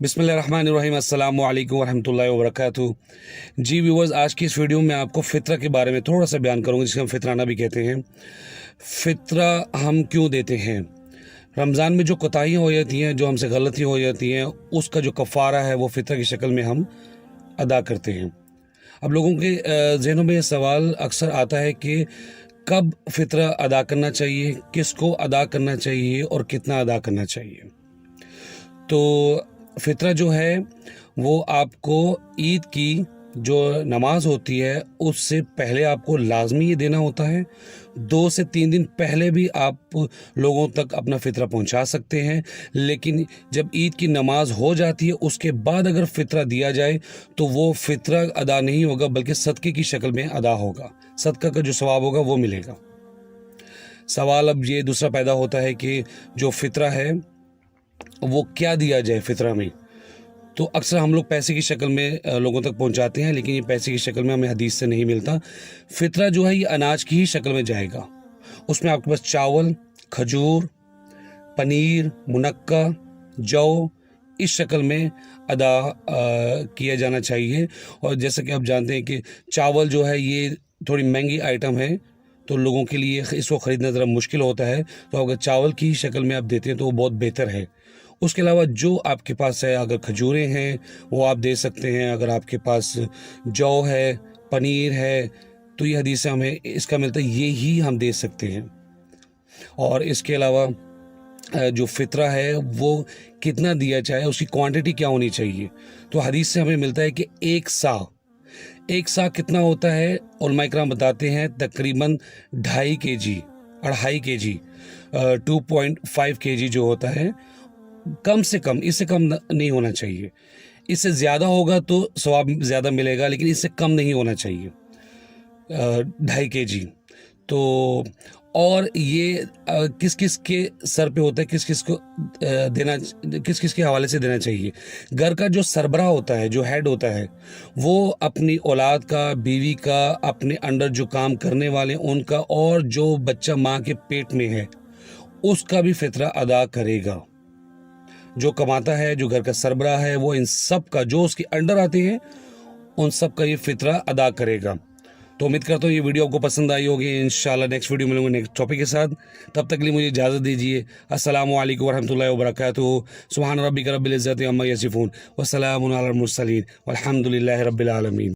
बिस्मिल्लाहिर्रहमानिर्रहीम, अस्सलामु अलैकुम वरहमतुल्लाहि वबरकातुहू। जी व्यूवर्स, आज की इस वीडियो में आपको फ़ितरा के बारे में थोड़ा सा बयान करूँगा, जिसे हम फ़ितराना भी कहते हैं। फ़ितरा हम क्यों देते हैं? रमज़ान में जो कोताहियाँ हो जाती हैं, जो हमसे गलतियाँ हो जाती हैं, उसका जो कफ़ारा है वो फ़ितरा की शक्ल में हम अदा करते हैं। अब लोगों के ज़हनों में ये सवाल अक्सर आता है कि कब फ़ितरा अदा करना चाहिए, किसको अदा करना चाहिए और कितना अदा करना चाहिए। तो फ़ितरा जो है वो आपको ईद की जो नमाज होती है उससे पहले आपको लाजमी ये देना होता है। 2 से 3 दिन पहले भी आप लोगों तक अपना फ़ितरा पहुंचा सकते हैं, लेकिन जब ईद की नमाज हो जाती है उसके बाद अगर फ़ितरा दिया जाए तो वो फ़ितरा अदा नहीं होगा, बल्कि सदक़े की शक्ल में अदा होगा। सदका का जो सवाब होगा वो मिलेगा। सवाल अब ये दूसरा पैदा होता है कि जो फ़ितरा है वो क्या दिया जाए फ़ितरा में। तो अक्सर हम लोग पैसे की शक्ल में लोगों तक पहुंचाते हैं, लेकिन ये पैसे की शक्ल में हमें हदीस से नहीं मिलता। फ़ितरा जो है ये अनाज की ही शक्ल में जाएगा। उसमें आपके पास चावल, खजूर, पनीर, मुनक्का, जौ इस शक्ल में अदा किया जाना चाहिए। और जैसा कि आप जानते हैं कि चावल जो है ये थोड़ी महंगी आइटम है, तो लोगों के लिए इसको ख़रीदना ज़रा मुश्किल होता है। तो अगर चावल की ही शक्ल में आप देते हैं तो वो बहुत बेहतर है। उसके अलावा जो आपके पास है, अगर खजूरें हैं वो आप दे सकते हैं, अगर आपके पास जौ है, पनीर है, तो ये हदीस से हमें इसका मिलता है, ये ही हम दे सकते हैं। और इसके अलावा जो फ़ितरा है वो कितना दिया जाए, उसकी क्वांटिटी क्या होनी चाहिए। तो हदीस से हमें मिलता है कि एक सा कितना होता है, उलमा इकराम बताते हैं तकरीबन 2.5 kg 2.5 kg जो होता है, कम से कम, इससे कम नहीं होना चाहिए। इससे ज़्यादा होगा तो सवाब ज़्यादा मिलेगा, लेकिन इससे कम नहीं होना चाहिए 2.5 kg। तो और ये किस किस के सर पे होता है, किस किस को देना, किस किस के हवाले से देना चाहिए। घर का जो सरबराह होता है, जो हेड होता है, वो अपनी औलाद का, बीवी का, अपने अंडर जो काम करने वाले उनका, और जो बच्चा माँ के पेट में है उसका भी फ़ितरा अदा करेगा। जो कमाता है, जो घर का सरबराह है, वो इन सब का, जो उसके अंडर आते हैं उन सब का ये फ़ितरा अदा करेगा। तो उम्मीद करता हूँ ये वीडियो आपको पसंद आई होगी। इंशाल्लाह नेक्स्ट वीडियो मिलूंगा नेक्स्ट टॉपिक के साथ। तब तक के लिए मुझे इजाज़त दीजिए। अस्सलामु अलैकुम वरहमतुल्लाहि वबरकातुहू। सुब्हान रब्बिका रब्बिल इज़्ज़ति अम्मा यसिफून व सलामुन अलल मुरसलीन वल्हम्दुलिल्लाहि रब्बिल आलमीन।